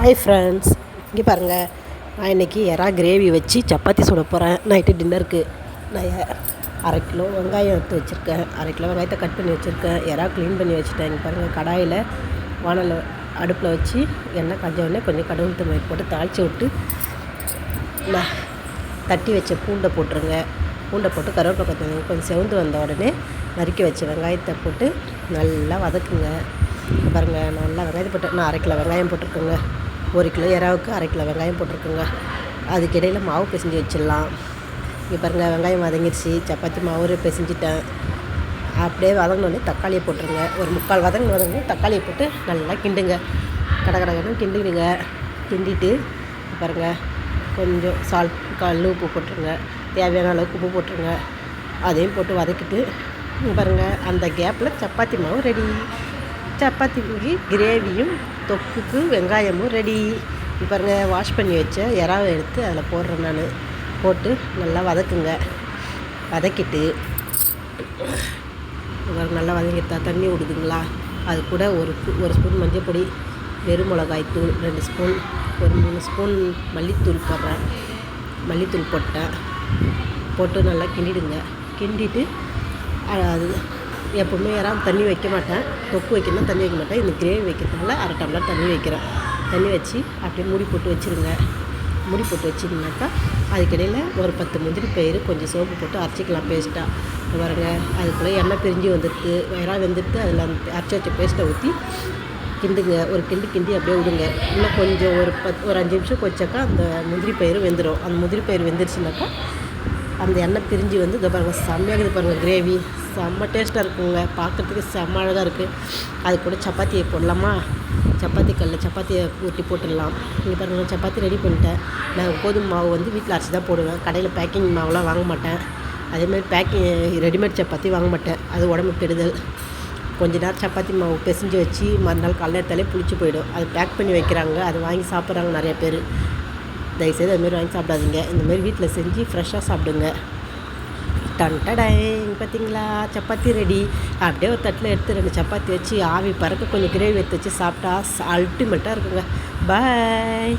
Hi friends, இங்கே பாருங்கள். நான் இன்றைக்கி எறா கிரேவி வச்சு சப்பாத்தி சுட போகிறேன். நைட்டு டின்னருக்கு நான் 1/2 கிலோ வெங்காயம் எடுத்து வச்சுருக்கேன். 1/2 கிலோ வெங்காயத்தை கட் பண்ணி வச்சுருக்கேன். எறா க்ளீன் பண்ணி வச்சுட்டேன். இங்கே பாருங்கள், கடாயில் வானல் அடுப்பில் வச்சு எண்ணெய் காஞ்ச உடனே கொஞ்சம் கடவுள் தண்ணி போட்டு தாளித்து விட்டு நான் தட்டி வச்ச பூண்டை போட்டுருங்க. பூண்டை போட்டு கருவேப்பிலை கொத்தமல்லி கொஞ்சம் செவந்து வந்த உடனே நறுக்கி வச்ச வெங்காயத்தை போட்டு நல்லா வதக்குங்க. பாருங்கள், நல்லா வெங்காயத்தை போட்டு நான் 1/2 கிலோ வெங்காயம் போட்டிருக்கேங்க. 1 கிலோ எறாவுக்கு 1/2 கிலோ வெங்காயம் போட்டிருக்கேங்க. அதுக்கு இடையில் மாவு பிசைஞ்சு வச்சிடலாம். இங்கே பாருங்கள், வெங்காயம் வதங்கிடுச்சு. சப்பாத்தி மாவு பிசைஞ்சிட்டேன். அப்படியே வதங்கினோடனே தக்காளியை போட்டுருங்க. ஒரு 3/4 வதங்கி தக்காளியை போட்டு நல்லா கிண்டுங்க. கடகடன்னு கிண்டிடுங்க. கிண்டிட்டு பாருங்கள், கொஞ்சம் கல் உப்பு போட்டுருங்க. தேவையான அளவுக்கு உப்பு போட்டுருங்க. அதையும் போட்டு வதக்கிட்டு பாருங்கள், அந்த கேப்பில் சப்பாத்தி மாவு ரெடி. சப்பாத்திக்கு கிரேவியும் தொக்குக்கு வெங்காயமும் ரெடி. பாருங்கள், வாஷ் பண்ணி வச்ச எறாவை எடுத்து அதில் போடுறேன். நான் போட்டு நல்லா வதக்குங்க. வதக்கிட்டு நல்லா வதங்கிட்டா தண்ணி விடுதுங்களா, அது கூட ஒரு ஸ்பூன் மஞ்சள் பொடி, வெறும் மிளகாய் தூள் 2 ஸ்பூன், ஒரு 3 ஸ்பூன் மல்லித்தூள் போடுறேன். மல்லித்தூள் போட்டு நல்லா கிண்டிடுங்க. கிண்டிட்டு அது எப்போவுமே யாராவது தண்ணி வைக்க மாட்டேன். தொக்கு வைக்கணும் தண்ணி வைக்க மாட்டேன். இந்த கிரேவி வைக்கிறதுனால 1/2 டம்ளர் தண்ணி வைக்கிறேன். தண்ணி வச்சு அப்படியே மூடி போட்டு வச்சுருங்க. மூடி போட்டு வச்சிங்கனாக்கா அதுக்கிடையில் ஒரு 10 முந்திரி பயிறு கொஞ்சம் சோப்பு போட்டு அரைச்சிக்கலாம் பேஸ்ட்டாக. பாருங்க, அதுக்குள்ளே எண்ணெய் பிரிஞ்சு வந்துடுது. வேற வெந்துட்டு அதில் அந்த அரைச்சி வச்ச பேஸ்ட்டை ஊற்றி கிண்டுங்க. ஒரு கிண்டி அப்படியே விடுங்க. இன்னும் கொஞ்சம் ஒரு 5 நிமிஷம் கொச்சாக்கா அந்த முந்திரி பயிறு வெந்துடும். அந்த முந்திரி பயிறு வெந்துருச்சுனாக்கா அந்த எண்ணெய் பிரிஞ்சு வந்து இதை பாருங்கள், செம்மையாக இது பாருங்கள். கிரேவி செம்ம டேஸ்ட்டாக இருக்குங்க. பார்க்குறதுக்கு செம்ம அழகாக இருக்குது. அது கூட சப்பாத்தியை போடலாமா? சப்பாத்தியை ஊற்றி போட்டுடலாம். இங்கே பாருங்கள், சப்பாத்தி ரெடி பண்ணிட்டேன். நான் கோதுமை மாவு வந்து வீட்டில் அரைச்சி தான் போடுவேன். கடையில் பேக்கிங் மாவுலாம் வாங்க மாட்டேன். அதேமாதிரி ரெடிமேட் சப்பாத்தி வாங்க மாட்டேன். அது உடம்பு கெடுதல். கொஞ்ச நேரம் சப்பாத்தி மாவு பிசைஞ்சு வச்சு மறுநாள் காலையில் எடுத்தாலே புளிச்சு போயிடும். அது பேக் பண்ணி வைக்கிறாங்க. அது வாங்கி சாப்பிட்றாங்க நிறைய பேர். தயவுசெய்து அதுமாரி வாங்கி சாப்பிடாதீங்க. இந்தமாரி வீட்டில் செஞ்சு ஃப்ரெஷ்ஷாக சாப்பிடுங்க. பார்த்தீங்களா, சப்பாத்தி ரெடி. அப்படியே ஒரு தட்டில் எடுத்து 2 சப்பாத்தி வச்சு ஆவி பறக்க கொஞ்சம் கிரேவி எடுத்து வச்சு சாப்பிட்டா அல்டிமேட்டாக இருக்குங்க. பாய்.